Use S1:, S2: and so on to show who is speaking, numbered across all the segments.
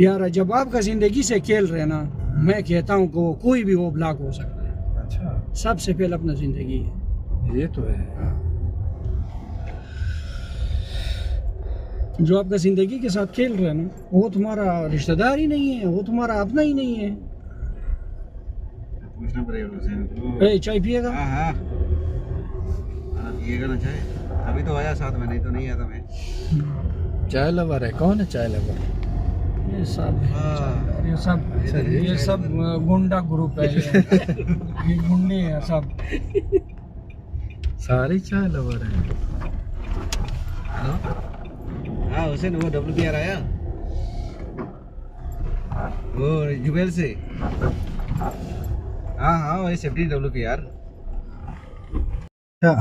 S1: यार जब आपका जिंदगी से खेल रहे ना, मैं कहता हूँ कि कोई भी वो ब्लॉक हो सकता है।
S2: अच्छा,
S1: सबसे पहले अपना जिंदगी है।
S2: ये तो है।
S1: जो आपका जिंदगी के साथ खेल रहे हैं ना, वो तुम्हारा रिश्तेदार ही नहीं है, वो तुम्हारा अपना ही नहीं है।
S3: पूछना पड़ेगा उसे।
S1: ए, चाय पिएगा?
S3: हाँ हाँ, पिएगा ना चाय। अभी तो आया साथ में, नहीं तो नहीं आता मैं।
S2: चाय लवर है? कौन है चाय लवर?
S1: ये सब
S3: हाँ।
S1: ये सब गुंडा ग्रुप है। ये गुंडे हैं सब।
S2: सारे चाय लवर हैं।
S3: हाँ हुसैन, वो WPR आया, वो जुबेल से। हाँ हाँ, वही सेफ्टी WPR।
S2: क्या?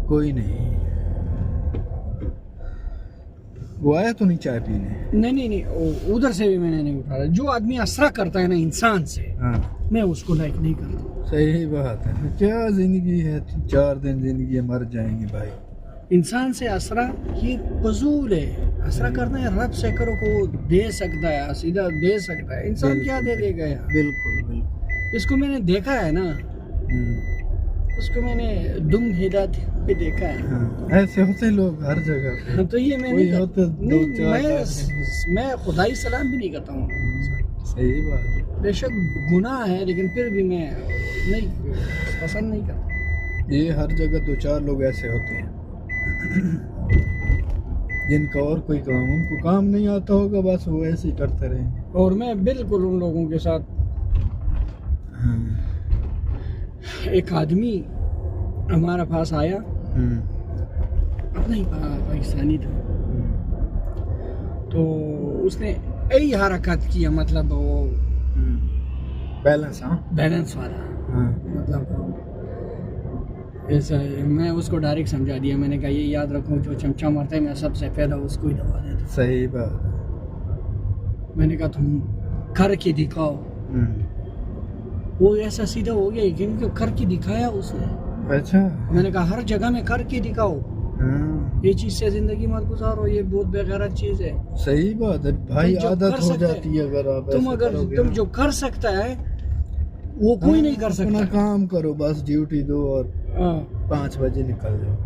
S2: कोई नहीं, वो आया तो नहीं चाय पीने?
S1: नहीं, उधर से भी मैंने नहीं उठाया। जो आदमी असरा करता है ना इंसान से,
S2: हाँ,
S1: मैं उसको लाइक नहीं करता।
S2: सही बात है। क्या जिंदगी है, 4 दिन जिंदगी है, मर जाएंगे भाई।
S1: इंसान से असरा ये फजूल है। असरा करना है रब से करो को दे सकता है, सीधा दे सकता है। इंसान क्या दे देगा यार?
S2: बिल्कुल बिल्कुल।
S1: इसको मैंने देखा है ना, उसको मैंने दुम हिदायत पे देखा है।
S2: हाँ, ऐसे होते लोग हर जगह पे।
S1: तो ये मैं
S2: कोई
S1: नहीं
S2: होते
S1: नहीं,
S2: 2-4
S1: मैं खुदाई सलाम भी नहीं करता हूँ।
S2: सही बात है।
S1: बेशक गुनाह है, लेकिन फिर भी मैं नहीं पसंद नहीं करता।
S2: ये हर जगह 2-4 लोग ऐसे होते हैं जिनका और कोई काम, उनको काम नहीं आता होगा, बस वो ऐसे ही करते रहेंगे।
S1: और मैं बिल्कुल उन लोगों के साथ। एक आदमी हमारा पास आया, अपना ही पाकिस्तानी था, तो उसने यही हरकत किया, मतलब वो
S2: बैलेंस। हाँ,
S1: बैलेंस वाला,
S2: हाँ,
S1: मतलब ऐसा है। मैं उसको डायरेक्ट समझा दिया। मैंने कहा ये याद रखो, जो चमचा मारता है मैं सबसे पहले उसको ही दबा देता हूँ।
S2: सही बात।
S1: मैंने कहा तुम करके दिखाओ। वो ऐसा सीधा हो गया क्योंकि करके दिखाया उसने।
S2: अच्छा,
S1: मैंने कहा हर जगह में करके दिखाओ, ये चीज से जिंदगी मत गुजारो, ये बहुत बेगैरत चीज है।
S2: सही बात है भाई,
S1: तुम जो
S2: आदत
S1: कर
S2: हो
S1: सकते
S2: जाती है अगर आप
S1: तुम
S2: ऐसे
S1: अगर
S2: करोगे
S1: तुम
S2: ना।
S1: जो कर सकता है वो कोई नहीं कर
S2: अपना
S1: सकता।
S2: काम करो, बस ड्यूटी दो और
S1: हाँ,
S2: 5 बजे निकल जाओ।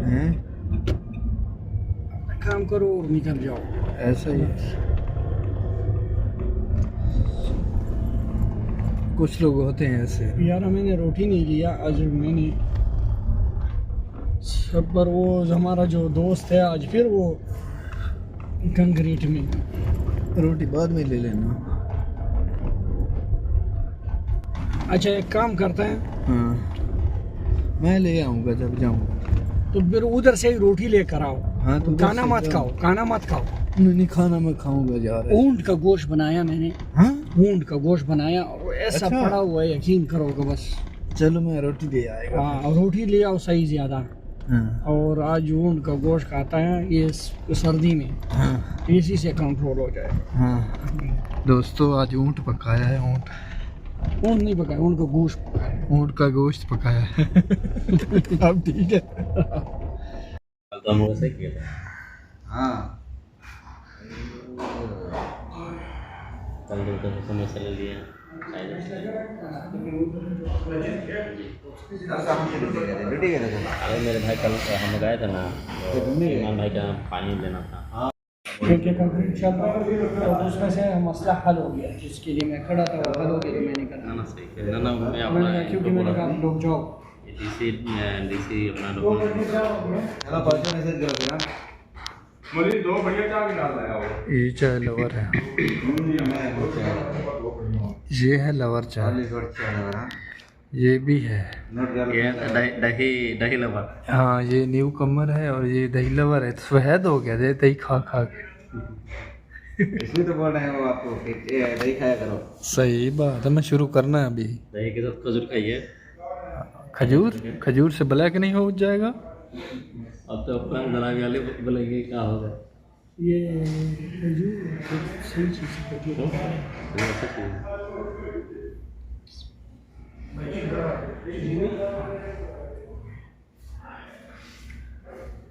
S2: हैं?
S1: काम करो और निकल जाओ।
S2: ऐसा ही है। कुछ लोग होते हैं ऐसे।
S1: यार मैंने रोटी नहीं लिया आज, मैंने सब पर वो हमारा जो दोस्त है आज फिर वो कंक्रीट में।
S2: रोटी बाद में ले लेना।
S1: अच्छा एक काम करते हैं,
S2: हाँ, मैं ले आऊँगा जब जाऊँगा।
S1: तो फिर उधर से ही रोटी लेकर आओ।
S2: हाँ, तो उधर
S1: खाना
S2: से
S1: मत
S2: जाओ।
S1: खाओ, खाना मत खाओ।
S2: नहीं, खाना मैं खाऊंगा यार।
S1: ऊंट का गोश्त बनाया मैंने,
S2: हाँ,
S1: ऊंट का गोश्त बनाया और ऐसा
S2: अच्छा।
S1: पड़ा हुआ है, यकीन करोगे बस।
S2: चलो मैं रोटी ले आएगा।
S1: हाँ, और रोटी ले आओ सही ज्यादा।
S2: हाँ,
S1: और आज ऊंट का गोश्त खाता है ये सर्दी में,
S2: हाँ,
S1: इसी से कंट्रोल हो जाए।
S2: हाँ। दोस्तों आज ऊँट पकाया है।
S1: ऊंट नहीं पकाया, ऊंट का गोश्त पकाया।
S2: ऊँट का गोश्त पकाया है। अब ठीक है।
S3: हाँ
S4: कल दो समय से ले लिए
S3: ड्यूटी गए थे।
S4: अरे मेरे भाई कल हम गए थे ना, तो इमरान भाई का पानी लेना था।
S1: क्योंकि कंक्रीट चल रहा है और उसमें से मसला हल हो गया, जिसके लिए मैं खड़ा था वो हल हो गया, तो मैंने
S4: ना
S1: कहा
S4: सही है ना, मैं
S1: मैंने
S4: अपना
S1: कहा क्योंकि मैंने कहा लोग जाओ।
S4: डीसी अपना डॉक्यूमेंट
S3: चलो परसों मैसेज करो फिर। हाँ?
S2: ये चाय लवर है। ये है लवर चाय, ये भी है।
S4: ये दही लवर।
S2: हाँ, ये न्यू कमर है और ये दही लवर है। स्वाद हो गया दे दही खा खा के।
S3: इसमें तो बोल रहे हैं वो आपको कि दही खाया करो।
S2: सही बात है, मैं शुरू करना है अभी।
S4: दही के साथ खजूर खाइए।
S2: खजूर से ब्लैक नहीं हो जाएगा?
S4: अब तो अपना जलाने वाले बोलेंगे क्या होगा।
S1: ये सही चीज़